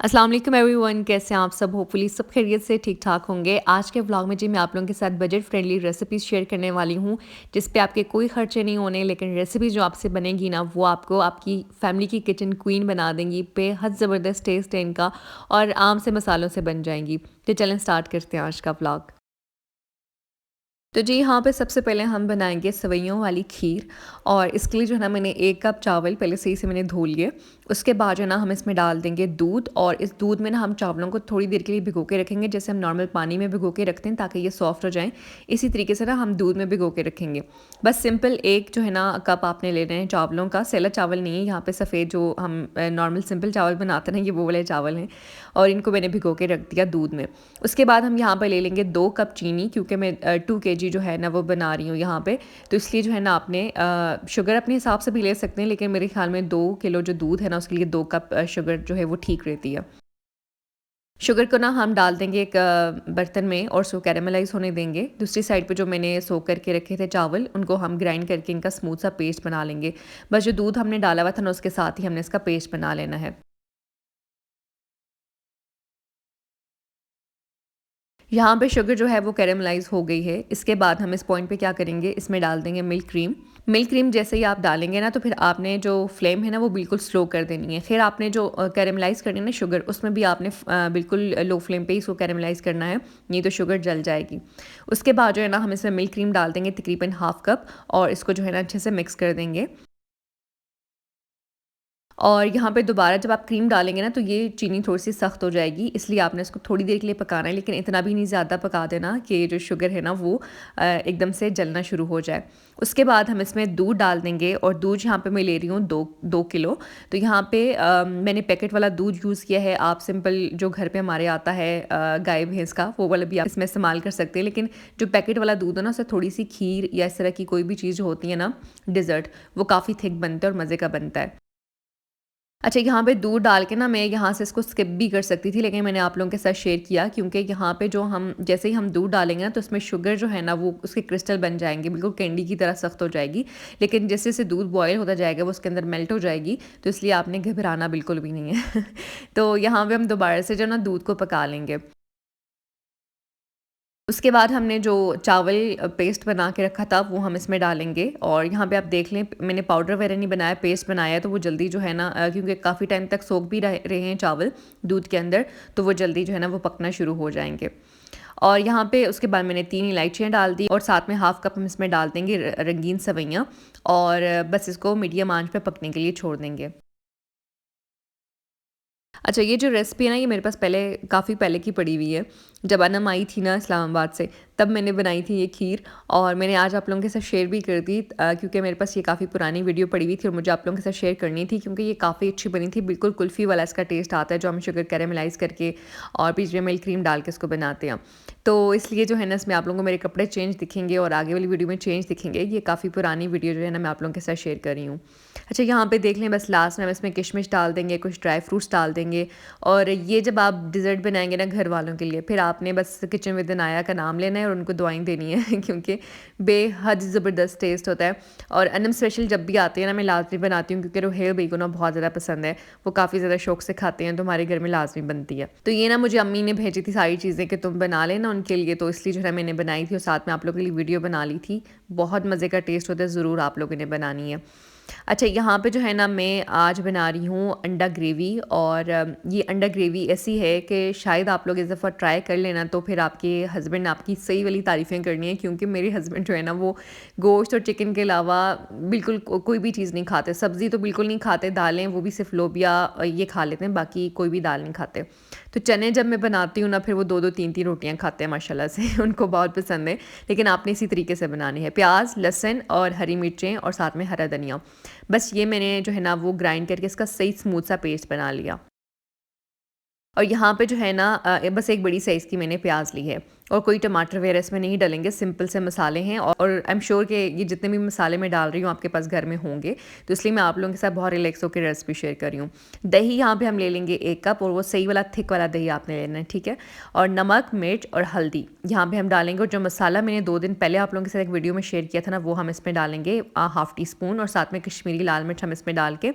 अस्सलाम वालेकुम एवरीवन, कैसे हैं आप सब? होपफुली सब खैरियत से ठीक-ठाक होंगे। आज के व्लॉग में जी मैं आप लोगों के साथ बजट फ्रेंडली रेसिपीज़ शेयर करने वाली हूँ, जिस पे आपके कोई खर्चे नहीं होने, लेकिन रेसिपी जो आपसे बनेगी ना, वो आपको आपकी फैमिली की किचन क्वीन बना देंगी। बेहद ज़बरदस्त टेस्ट है इनका और आम से मसालों से बन जाएँगी। तो चलें स्टार्ट करते हैं आज का व्लॉग। तो जी यहाँ पे सबसे पहले हम बनाएंगे सेवइयों वाली खीर। और इसके लिए जो है ना मैंने 1 कप चावल पहले सही से मैंने धो लिए। उसके बाद जो है ना हम इसमें डाल देंगे दूध, और इस दूध में ना हम चावलों को थोड़ी देर के लिए भिगो के रखेंगे, जैसे हम नॉर्मल पानी में भिगो के रखते हैं ताकि ये सॉफ्ट हो जाएं। इसी तरीके से ना हम दूध में भिगो के रखेंगे। बस सिंपल एक जो है ना कप आपने लेना है चावलों का। सेला चावल नहीं है यहाँ पे, सफ़ेद जो हम नॉर्मल सिंपल चावल बनाते हैं ना, ये वो वाले चावल हैं। और इनको मैंने भिगो के रख दिया दूध में। उसके बाद हम यहाँ पर ले लेंगे 2 कप चीनी, क्योंकि मैं 2 kg जो है ना वो बना रही हूँ यहाँ पे। तो इसलिए जो है ना आपने शुगर अपने हिसाब से भी ले सकते हैं, लेकिन मेरे ख्याल में 2 किलो जो दूध है ना उसके लिए 2 कप शुगर जो है वो ठीक रहती है। शुगर को ना हम डाल देंगे एक बर्तन में और उसको कैरेमलाइज होने देंगे। दूसरी साइड पे जो मैंने सोक करके रखे थे चावल, उनको हम ग्राइंड करके इनका स्मूथ सा पेस्ट बना लेंगे। बस जो दूध हमने डाला हुआ था ना उसके साथ ही हमने इसका पेस्ट बना लेना है। यहाँ पे शुगर जो है वो कैरेमलाइज़ हो गई है। इसके बाद हम इस पॉइंट पे क्या करेंगे, इसमें डाल देंगे मिल्क क्रीम। मिल्क क्रीम जैसे ही आप डालेंगे ना, तो फिर आपने जो फ्लेम है ना वो बिल्कुल स्लो कर देनी है। फिर आपने जो कैरेमलाइज़ करनी है ना शुगर, उसमें भी आपने बिल्कुल लो फ्लेम पे ही इसको कैरेमलाइज़ करना है, नहीं तो शुगर जल जाएगी। उसके बाद जो है ना हम इसमें मिल्क क्रीम डाल देंगे तकरीबन हाफ़ कप, और इसको जो है ना अच्छे से मिक्स कर देंगे। और यहाँ पे दोबारा जब आप क्रीम डालेंगे ना, तो ये चीनी थोड़ी-सी सख्त हो जाएगी, इसलिए आपने इसको थोड़ी देर के लिए पकाना है, लेकिन इतना भी नहीं ज़्यादा पका देना कि ये जो शुगर है ना वो एकदम से जलना शुरू हो जाए। उसके बाद हम इसमें दूध डाल देंगे, और दूध यहाँ पे मैं ले रही हूँ 2 किलो। तो यहाँ पे मैंने पैकेट वाला दूध यूज़ किया है। आप सिंपल जो घर पे हमारे आता है गाय भैंस का, वो वाला भी आप इसमें इस्तेमाल कर सकते हैं। लेकिन जो पैकेट वाला दूध है ना, उससे थोड़ी-सी खीर या इस तरह की कोई भी चीज़ होती है ना, डेज़र्ट, वो काफ़ी थिक बनता है और मज़े का बनता है। अच्छा, यहाँ पे दूध डाल के ना मैं यहाँ से इसको स्किप भी कर सकती थी, लेकिन मैंने आप लोगों के साथ शेयर किया, क्योंकि यहाँ पे जो हम जैसे ही हम दूध डालेंगे ना, तो उसमें शुगर जो है ना वो उसके क्रिस्टल बन जाएंगे, बिल्कुल कैंडी की तरह सख्त हो जाएगी। लेकिन जैसे जैसे दूध बॉयल होता जाएगा वो उसके अंदर मेल्ट हो जाएगी, तो इसलिए आपने घबराना बिल्कुल भी नहीं है। तो यहाँ पे हम दोबारा से जो ना दूध को पका लेंगे। उसके बाद हमने जो चावल पेस्ट बना के रखा था वो हम इसमें डालेंगे। और यहाँ पे आप देख लें, मैंने पाउडर वगैरह नहीं बनाया, पेस्ट बनाया है, तो वो जल्दी जो है ना क्योंकि काफ़ी टाइम तक सोख भी रहे हैं चावल दूध के अंदर, तो वो जल्दी जो है ना वो पकना शुरू हो जाएंगे। और यहाँ पे उसके बाद मैंने 3 इलायचियाँ डाल दी, और साथ में हाफ़ कप हम इसमें डाल देंगे रंगीन सवैयाँ। और बस इसको मीडियम आंच पे पकने के लिए छोड़ देंगे। अच्छा, ये जो रेसिपी है ना, ये मेरे पास पहले काफ़ी पहले की पड़ी हुई है। जब अनम आई थी ना इस्लामाबाद से, तब मैंने बनाई थी ये खीर, और मैंने आज आप लोगों के साथ शेयर भी कर दी, क्योंकि मेरे पास ये काफ़ी पुरानी वीडियो पड़ी हुई थी और मुझे आप लोगों के साथ शेयर करनी थी, क्योंकि ये काफ़ी अच्छी बनी थी। बिल्कुल कुल्फ़ी वाला इसका टेस्ट आता है, जो हम शुगर कैरेमलाइज़ करके और बीच में मिल्क क्रीम डाल के इसको बनाते हैं। तो इसलिए जो है ना इसमें आप लोगों को मेरे कपड़े चेंज दिखेंगे और आगे वाली वीडियो में चेंज दिखेंगे। ये काफ़ी पुरानी वीडियो जो है ना मैं आप लोगों के साथ शेयर कर रही हूँ। अच्छा, यहाँ पे देख लें, बस लास्ट में हम इसमें किशमिश डाल देंगे, कुछ ड्राई फ्रूट्स डाल देंगे। और ये जब आप डिज़र्ट बनाएँगे ना घर वालों के लिए, फिर आपने बस किचन विद अनाया का नाम लेना है और उनको दुआएँ देनी है क्योंकि बेहद ज़बरदस्त टेस्ट होता है। और अनम स्पेशल जब भी आती है ना, मैं लाज़मी बनाती हूँ, क्योंकि रोहेल भई को ना बहुत ज़्यादा पसंद है। वो काफ़ी ज़्यादा शौक से खाते हैं, तो हमारे घर में लाज़मी बनती है। तो ये ना मुझे अम्मी ने भेजी थी सारी चीज़ें कि तुम बना लेना उनके लिए, तो इसलिए जो है मैंने बनाई थी और साथ में आप लोगों के लिए वीडियो बना ली थी। बहुत मज़े का टेस्ट होता है, ज़रूर आप लोगों ने बनानी है। अच्छा, यहाँ पे जो है ना मैं आज बना रही हूँ अंडा ग्रेवी। और ये अंडा ग्रेवी ऐसी है कि शायद आप लोग इस दफ़ा ट्राई कर लेना, तो फिर आपके हस्बैंड आपकी सही वाली तारीफ़ें करनी है, क्योंकि मेरे हस्बैंड जो है ना वो गोश्त और चिकन के अलावा बिल्कुल कोई भी चीज़ नहीं खाते। सब्ज़ी तो बिल्कुल नहीं खाते, दालें वो भी सिर्फ लोबिया ये खा लेते हैं, बाकी कोई भी दाल नहीं खाते। तो चने जब मैं बनाती हूँ ना, फिर वो 2-2 3-3 रोटियाँ खाते हैं माशाल्लाह से उनको बहुत पसंद है। लेकिन आपने इसी तरीके से बनानी है, प्याज, लहसुन और हरी मिर्चें और साथ में हरा धनिया। बस ये मैंने जो है ना वो ग्राइंड करके इसका सही स्मूथ सा पेस्ट बना लिया। और यहाँ पे जो है ना बस एक बड़ी साइज़ की मैंने प्याज ली है, और कोई टमाटर वगैरह इसमें नहीं डलेंगे, सिंपल से मसाले हैं। और आई एम श्योर कि ये जितने भी मसाले मैं डाल रही हूँ आपके पास घर में होंगे, तो इसलिए मैं आप लोगों के साथ बहुत रिलैक्स होकर रेसिपी शेयर कर रही हूँ। दही यहाँ पे हम ले लेंगे 1 कप, और वो सही वाला थिक वाला दही आपने लेना है, ठीक है। और नमक, मिर्च और हल्दी यहाँ पे हम डालेंगे। और जो मसाला मैंने 2 दिन पहले आप लोगों के साथ एक वीडियो में शेयर किया था ना, वो हम इसमें डालेंगे हाफ़ टी स्पून, और साथ में कश्मीरी लाल मिर्च हम इसमें डाल के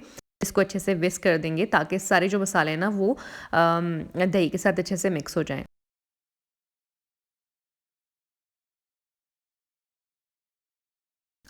इसको अच्छे से विस्क कर देंगे ताकि सारे जो मसाले हैं ना वो दही के साथ अच्छे से मिक्स हो जाएँ।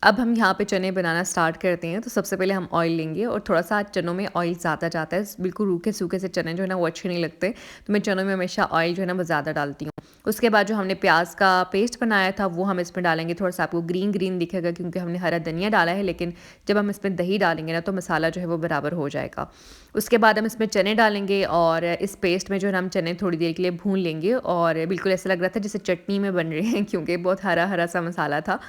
अब हम यहाँ पे चने बनाना स्टार्ट करते हैं, तो सबसे पहले हम ऑयल लेंगे और थोड़ा-सा चनों में ऑयल ज़्यादा जाता है, बिल्कुल रूखे-सूखे से चने जो है ना वो अच्छे नहीं लगते, तो मैं चनों में हमेशा ऑयल जो है ना वो ज़्यादा डालती हूँ। उसके बाद जो हमने प्याज़ का पेस्ट बनाया था वो हम इसमें डालेंगे, थोड़ा-सा आपको ग्रीन-ग्रीन दिखेगा क्योंकि हमने हरा धनिया डाला है, लेकिन जब हम इसमें दही डालेंगे ना तो मसाला जो है वो बराबर हो जाएगा। उसके बाद हम इसमें चने डालेंगे और इस पेस्ट में जो है ना हम चने थोड़ी देर के लिए भून लेंगे और बिल्कुल ऐसा लग रहा था जैसे चटनी में बन रहे हैं क्योंकि बहुत हरा-हरा सा मसाला था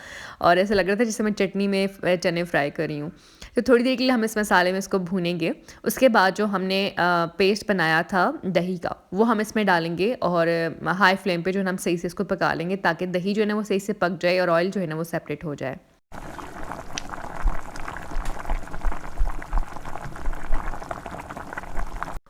और ऐसा लग रहा था जैसे मैं चटनी में चने फ्राई कर रही हूँ। तो थोड़ी देर के लिए हम इस मसाले में इसको भूनेंगे। उसके बाद जो हमने पेस्ट बनाया था दही का, वो हम इसमें डालेंगे और हाई फ्लेम पे जो है ना हम सही से इसको पका लेंगे ताकि दही जो है ना वो सही से पक जाए और ऑयल जो है ना वो सेपरेट हो जाए।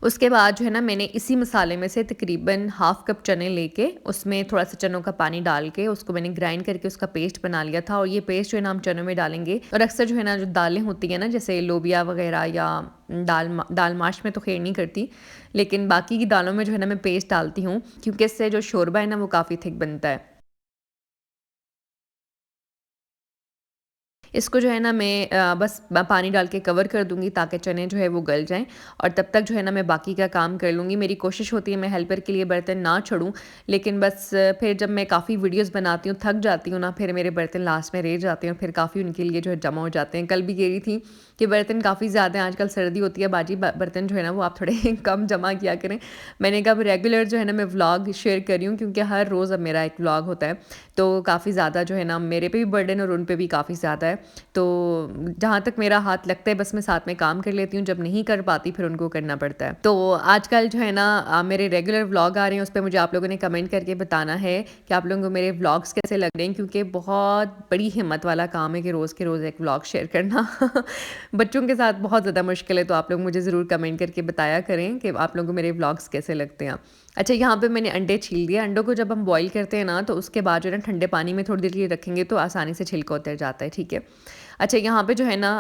उसके बाद जो है ना मैंने इसी मसाले में से तकरीबन हाफ़ कप चने लेके उसमें थोड़ा-सा चनों का पानी डाल के उसको मैंने ग्राइंड करके उसका पेस्ट बना लिया था और ये पेस्ट जो है ना हम चनों में डालेंगे और अक्सर जो है ना जो दालें होती हैं ना जैसे लोबिया वग़ैरह या दाल माश में तो ख़ैर नहीं करती, लेकिन बाकी की दालों में जो है ना मैं पेस्ट डालती हूँ क्योंकि इससे जो शोरबा है ना वो काफ़ी थिक बनता है। इसको जो है ना मैं बस पानी डाल के कवर कर दूँगी ताकि चने जो है वो गल जाएँ और तब तक जो है ना मैं बाकी का काम कर लूँगी। मेरी कोशिश होती है मैं हेल्पर के लिए बर्तन ना छोड़ूँ, लेकिन बस फिर जब मैं काफ़ी वीडियोज़ बनाती हूँ, थक जाती हूँ ना, फिर मेरे बर्तन लास्ट में रह जाते हैं और फिर काफ़ी उनके लिए जो है जमा हो जाते हैं। कल भी कह रही थी कि बर्तन काफ़ी ज़्यादा हैं, आजकल सर्दी होती है बाजी, ब बर्तन जो है ना वो आप थोड़े कम जमा किया करें। मैंने कहा अब रेगुलर जो है ना मैं व्लॉग शेयर कर रही हूँ क्योंकि हर रोज़ अब मेरा एक व्लॉग होता है, तो काफ़ी ज़्यादा जो है ना मेरे पे भी बर्डन और उन पे भी काफ़ी ज़्यादा है। तो जहाँ तक मेरा हाथ लगता है बस मैं साथ में काम कर लेती हूँ, जब नहीं कर पाती फिर उनको करना पड़ता है। तो आजकल जो है ना मेरे रेगुलर व्लॉग आ रहे हैं, उस पे मुझे आप लोगों ने कमेंट करके बताना है कि आप लोगों को मेरे व्लॉग्स कैसे लग रहे हैं क्योंकि बहुत बड़ी हिम्मत वाला काम है कि रोज़ के रोज़ एक व्लॉग शेयर करना। बच्चों के साथ बहुत ज़्यादा मुश्किल है, तो आप लोग मुझे ज़रूर कमेंट करके बताया करें कि आप लोगों को मेरे व्लॉग्स कैसे लगते हैं। अच्छा, यहाँ पे मैंने अंडे छील दिए। अंडों को जब हम बॉयल करते हैं ना तो उसके बाद जो है ना ठंडे पानी में थोड़ी देर के लिए रखेंगे तो आसानी से छिलका उतर जाता है, ठीक है। अच्छा, यहाँ पे जो है ना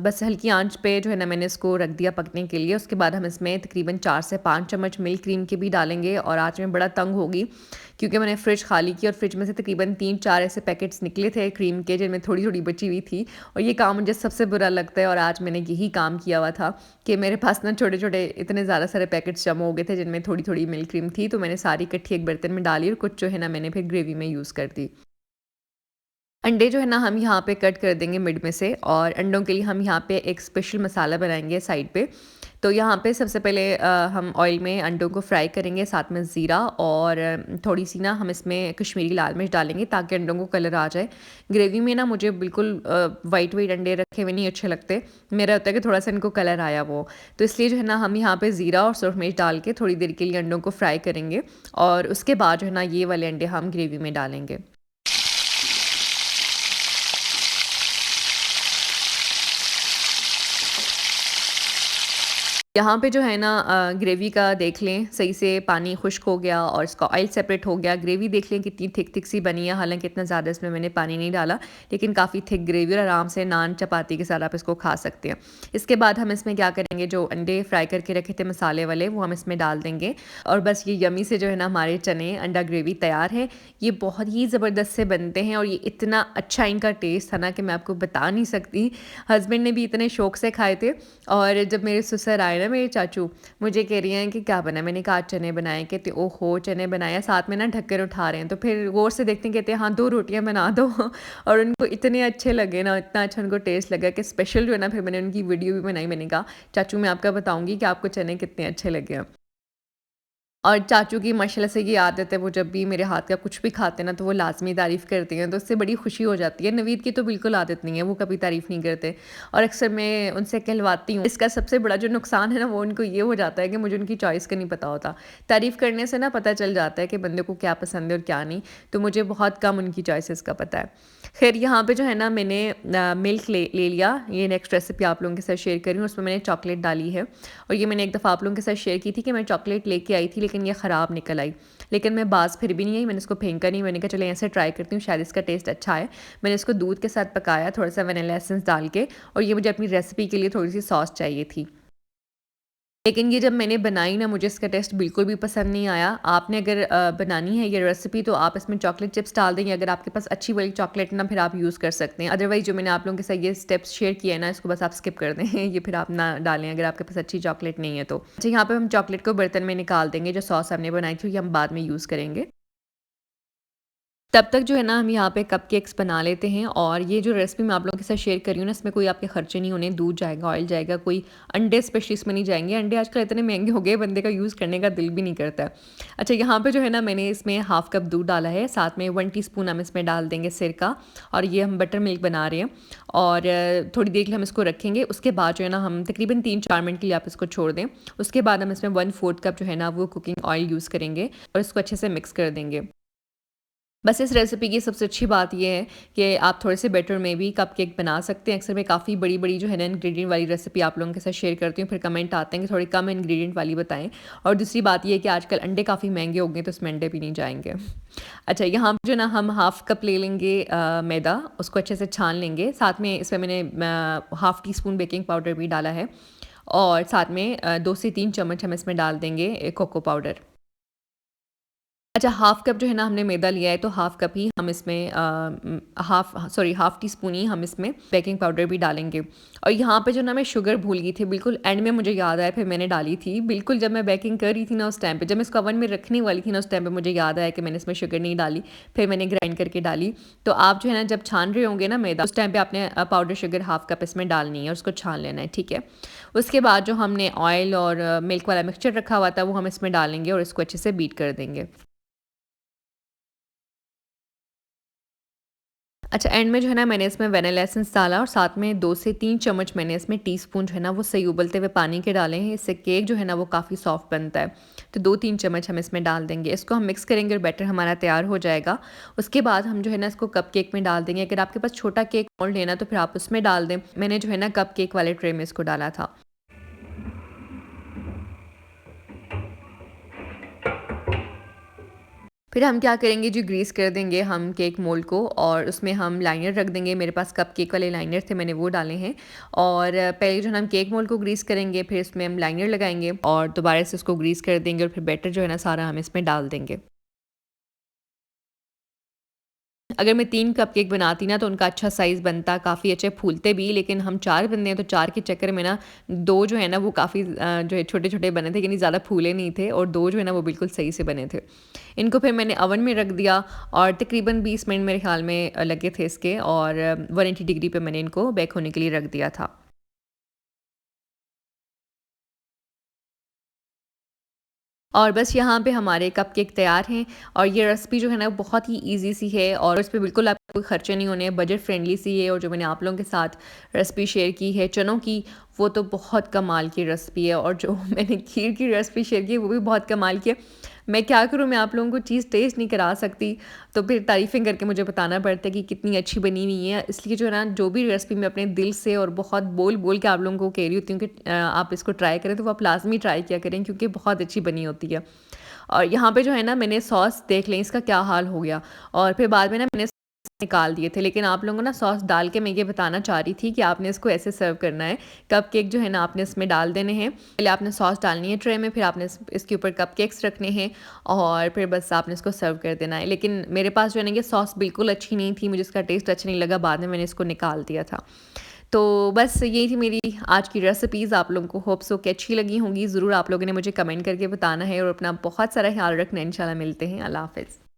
बस हल्की आंच पे जो है ना मैंने इसको रख दिया पकने के लिए। उसके बाद हम इसमें तकरीबन 4 से 5 चम्मच मिल्क क्रीम के भी डालेंगे और आज मैं बड़ा तंग होगी क्योंकि मैंने फ्रिज खाली की और फ्रिज में से तकरीबन 3-4 ऐसे पैकेट्स निकले थे क्रीम के जिनमें थोड़ी-थोड़ी बची हुई थी और ये काम मुझे सबसे बुरा लगता है और आज मैंने यही काम किया हुआ था कि मेरे पास ना छोटे-छोटे इतने ज़्यादा सारे पैकेट्स जमा हो गए थे जिनमें थोड़ी-थोड़ी मिल्क क्रीम थी, तो मैंने सारी इकट्ठी एक बर्तन में डाली और कुछ जो है ना मैंने फिर ग्रेवी में यूज़ कर दी। अंडे जो है ना हम यहाँ पे कट कर देंगे मिड में से और अंडों के लिए हम यहाँ पे एक स्पेशल मसाला बनाएंगे साइड पे। तो यहाँ पे सबसे पहले हम ऑयल में अंडों को फ्राई करेंगे, साथ में ज़ीरा और थोड़ी सी ना हम इसमें कश्मीरी लाल मिर्च डालेंगे ताकि अंडों को कलर आ जाए। ग्रेवी में ना मुझे बिल्कुल वाइट वाइट अंडे रखे हुए नहीं अच्छे लगते, मेरा होता है कि थोड़ा सा इनको कलर आया वो, तो इसलिए जो है ना हम यहाँ पे ज़ीरा और सुरख मिर्च डाल के थोड़ी देर के लिए अंडों को फ्राई करेंगे और उसके बाद जो है ना ये वाले अंडे हम ग्रेवी में डालेंगे। यहाँ पे जो है ना ग्रेवी का देख लें सही से पानी खुश्क हो गया और इसका ऑयल सेपरेट हो गया। ग्रेवी देख लें कितनी थिक थिक सी बनी है, हालांकि इतना ज़्यादा इसमें मैंने पानी नहीं डाला, लेकिन काफ़ी थिक ग्रेवी और आराम से नान चपाती के साथ आप इसको खा सकते हैं। इसके बाद हम इसमें क्या करेंगे, जो अंडे फ्राई करके रखे थे मसाले वाले वो हम इसमें डाल देंगे और बस ये यमी से जो है ना हमारे चने अंडा ग्रेवी तैयार है। ये बहुत ही ज़बरदस्त से बनते हैं और ये इतना अच्छा इनका टेस्ट था ना कि मैं आपको बता नहीं सकती। हस्बैंड ने भी इतने शौक से खाए थे और जब मेरे ससुर आए ना मेरे चाचू, मुझे कह रही हैं कि क्या बना है? मैंने कहा आज चने बनाए। कहते ओहो चने बनाया, साथ में ना ढक्कन उठा रहे हैं, तो फिर गौर से देखते हैं, कहते हैं हाँ 2 रोटियां बना दो। और उनको इतने अच्छे लगे ना, इतना अच्छा उनको टेस्ट लगा कि स्पेशल जो है ना फिर मैंने उनकी वीडियो भी बनाई। मैंने कहा चाचू मैं आपका बताऊंगी कि आपको चने कितने अच्छे लगे हैं। और चाचू की माशाल्लाह से ये आदत है, वो जब भी मेरे हाथ का कुछ भी खाते हैं ना तो वो लाज़मी तारीफ़ करते हैं, तो उससे बड़ी खुशी हो जाती है। नवीद की तो बिल्कुल आदत नहीं है, वो कभी तारीफ़ नहीं करते और अक्सर मैं उनसे कहलवाती हूँ। इसका सबसे बड़ा जो नुकसान है ना वो उनको ये हो जाता है कि मुझे उनकी चॉइस का नहीं पता होता। तारीफ़ करने से ना पता चल जाता है कि बंदे को क्या पसंद है और क्या नहीं, तो मुझे बहुत कम उनकी चॉइसेस का पता है। खैर यहाँ पे जो है ना मैंने मिल्क ले लिया। ये नेक्स्ट रेसिपी आप लोगों के साथ शेयर करी हूँ, उसमें मैंने चॉकलेट डाली है और ये मैंने एक दफ़ा आप लोगों के साथ शेयर की थी कि मैं चॉकलेट लेके आई थी लेकिन ये ख़राब निकल आई। लेकिन मैं बाज़ फिर भी नहीं आई, मैंने इसको फेंका नहीं, मैंने कहा चलो ऐसे ट्राई करती हूँ, शायद इसका टेस्ट अच्छा है। मैंने इसको दूध के साथ पकाया थोड़ा सा वनीला एसेंस डाल के और ये मुझे अपनी रेसिपी के लिए थोड़ी सी सॉस चाहिए थी। लेकिन ये जब मैंने बनाई ना, मुझे इसका टेस्ट बिल्कुल भी पसंद नहीं आया। आपने अगर बनानी है ये रेसिपी, तो आप इसमें चॉकलेट चिप्स डाल देंगे। अगर आपके पास अच्छी वाली चॉकलेट ना, फिर आप यूज़ कर सकते हैं। अदरवाइज़ जो मैंने आप लोगों के साथ ये स्टेप्स शेयर किए हैं ना, इसको बस आप स्किप कर दें। ये फिर आप ना डालें अगर आपके पास अच्छी चॉकलेट नहीं है तो। अच्छा, यहाँ पे हम चॉकलेट को बर्तन में निकाल देंगे। जो सॉस हमने बनाई थी, ये हम बाद में यूज़ करेंगे। तब तक जो है ना, हम यहाँ पे कपकेक्स बना लेते हैं। और ये जो रेसिपी मैं आप लोगों के साथ शेयर कर रही हूँ ना, इसमें कोई आपके खर्चे नहीं होने, दूध जाएगा, ऑयल जाएगा, कोई अंडे स्पेशली इसमें नहीं जाएंगे। अंडे आजकल इतने महंगे हो गए, बंदे का यूज़ करने का दिल भी नहीं करता है। अच्छा, यहाँ पे जो है ना, मैंने इसमें हाफ कप दूध डाला है, साथ में 1 टीस्पून हम इसमें डाल देंगे सिरका। और ये हम बटर मिल्क बना रहे हैं। और थोड़ी देर के लिए हम इसको रखेंगे। उसके बाद जो है ना, हम तकरीबन 3-4 मिनट के लिए आप इसको छोड़ दें। उसके बाद हम इसमें 1/4 कप जो है ना, वो कुकिंग ऑयल यूज़ करेंगे और इसको अच्छे से मिक्स कर देंगे। बस इस रेसिपी की सबसे अच्छी बात ये है कि आप थोड़े से बैटर में भी कपकेक बना सकते हैं। अक्सर मैं काफ़ी बड़ी-बड़ी जो है ना, इंग्रीडिएंट वाली रेसिपी आप लोगों के साथ शेयर करती हूँ, फिर कमेंट आते हैं कि थोड़ी कम इंग्रीडिएंट वाली बताएं। और दूसरी बात ये है कि आजकल अंडे काफ़ी महंगे हो गए, तो उसमें अंडे भी नहीं जाएंगे। अच्छा, यहाँ पे जो ना, हम हाफ़ कप ले लेंगे मैदा, उसको अच्छे से छान लेंगे। साथ में इसमें मैंने half tea spoon baking powder भी डाला है। और साथ में 2 से 3 चम्मच हम इसमें डाल देंगे कोको पाउडर। अच्छा, हाफ़ कप जो है ना, हमने मैदा लिया है, तो हाफ़ कप ही हम इसमें हाफ़ टी स्पून ही हम इसमें बेकिंग पाउडर भी डालेंगे। और यहाँ पे जो ना, मैं शुगर भूल गई थी, बिल्कुल एंड में मुझे याद आया, फिर मैंने डाली थी। बिल्कुल जब मैं बेकिंग कर रही थी ना, उस टाइम पे, जब मैं इसको ओवन में रखने वाली थी ना, उस टाइम पे मुझे याद आया कि मैंने इसमें शुगर नहीं डाली। फिर मैंने ग्राइंड करके डाली। तो आप जो है ना, जब छान रहे होंगे ना मैदा, उस टाइम पे आपने पाउडर शुगर हाफ़ कप इसमें डालनी है और उसको छान लेना है, ठीक है। उसके बाद जो हमने ऑयल और मिल्क वाला मिक्सचर रखा हुआ था, वो हम इसमें डालेंगे और इसको अच्छे से बीट कर देंगे। अच्छा, एंड में जो है ना, मैंने इसमें वेनिला एसेंस डाला और साथ में 2 से 3 चम्मच मैंने इसमें टीस्पून जो है ना, वो सही उबलते हुए पानी के डाले हैं। इससे केक जो है ना, वो काफ़ी सॉफ्ट बनता है। तो 2-3 चम्मच हम इसमें डाल देंगे। इसको हम मिक्स करेंगे और बैटर हमारा तैयार हो जाएगा। उसके बाद हम जो है ना, इसको कप केक में डाल देंगे। अगर आपके पास छोटा केक मोल्ड है ना, तो फिर आप उसमें डाल दें। मैंने जो है ना, कप केक वाले ट्रे में इसको डाला था। फिर हम क्या करेंगे जी, ग्रीस कर देंगे हम केक मोल्ड को और उसमें हम लाइनर रख देंगे। मेरे पास कप केक वाले लाइनर थे, मैंने वो डाले हैं। और पहले जो है ना, हम केक मोल्ड को ग्रीस करेंगे, फिर इसमें हम लाइनर लगाएंगे और दोबारा से उसको ग्रीस कर देंगे और फिर बैटर जो है ना, सारा हम इसमें डाल देंगे। अगर मैं 3 कपकेक बनाती ना, तो उनका अच्छा साइज़ बनता, काफ़ी अच्छे फूलते भी। लेकिन हम 4 बंदे हैं, तो 4 के चक्कर में ना, 2 जो है ना, वो काफ़ी जो है छोटे-छोटे बने थे, यानी ज़्यादा फूले नहीं थे। और 2 जो है ना, वो बिल्कुल सही से बने थे। इनको फिर मैंने ओवन में रख दिया और तकरीबन 20 मिनट मेरे ख़्याल में लगे थे इसके। और 180 डिग्री पे मैंने इनको बेक होने के लिए रख दिया था। और बस यहाँ पे हमारे कपकेक तैयार हैं। और ये रेसिपी जो है ना, बहुत ही ईज़ी सी है और इस पे बिल्कुल आपको कोई खर्चे नहीं होने, बजट फ्रेंडली सी है। और जो मैंने आप लोगों के साथ रेसिपी शेयर की है चनों की, वो तो बहुत कमाल की रेसिपी है। और जो मैंने खीर की रेसिपी शेयर की है, वो भी बहुत कमाल की है। मैं क्या करूँ, मैं आप लोगों को चीज़ टेस्ट नहीं करा सकती, तो फिर तारीफ़ें करके मुझे बताना पड़ता है कि कितनी अच्छी बनी हुई है। इसलिए जो है ना, जो भी रेसिपी मैं अपने दिल से और बहुत बोल-बोल के आप लोगों को कह रही होती हूँ कि आप इसको ट्राई करें, तो वो आप लाज़मी ट्राई किया करें, क्योंकि बहुत अच्छी बनी होती है। और यहाँ पे जो है ना, मैंने सॉस देख लें इसका क्या हाल हो गया। और फिर बाद में ना, मैंने निकाल दिए थे। लेकिन आप लोगों को ना, सॉस डाल के मैं ये बताना चाह रही थी कि आपने इसको ऐसे सर्व करना है। कपकेक जो है ना, आपने इसमें डाल देने हैं। पहले आपने सॉस डालनी है ट्रे में, फिर आपने इसके ऊपर कपकेक्स रखने हैं और फिर बस आपने इसको सर्व कर देना है। लेकिन मेरे पास जो है ना, ये सॉस बिल्कुल अच्छी नहीं थी, मुझे इसका टेस्ट अच्छा नहीं लगा, बाद में मैंने इसको निकाल दिया था। तो बस यही थी मेरी आज की रेसिपीज़। आप लोगों को होप सो कि अच्छी लगी होंगी। ज़रूर आप लोगों ने मुझे कमेंट करके बताना है और अपना बहुत सारा ख्याल रखना है। इंशाल्लाह मिलते हैं। अल्लाह हाफ़िज़।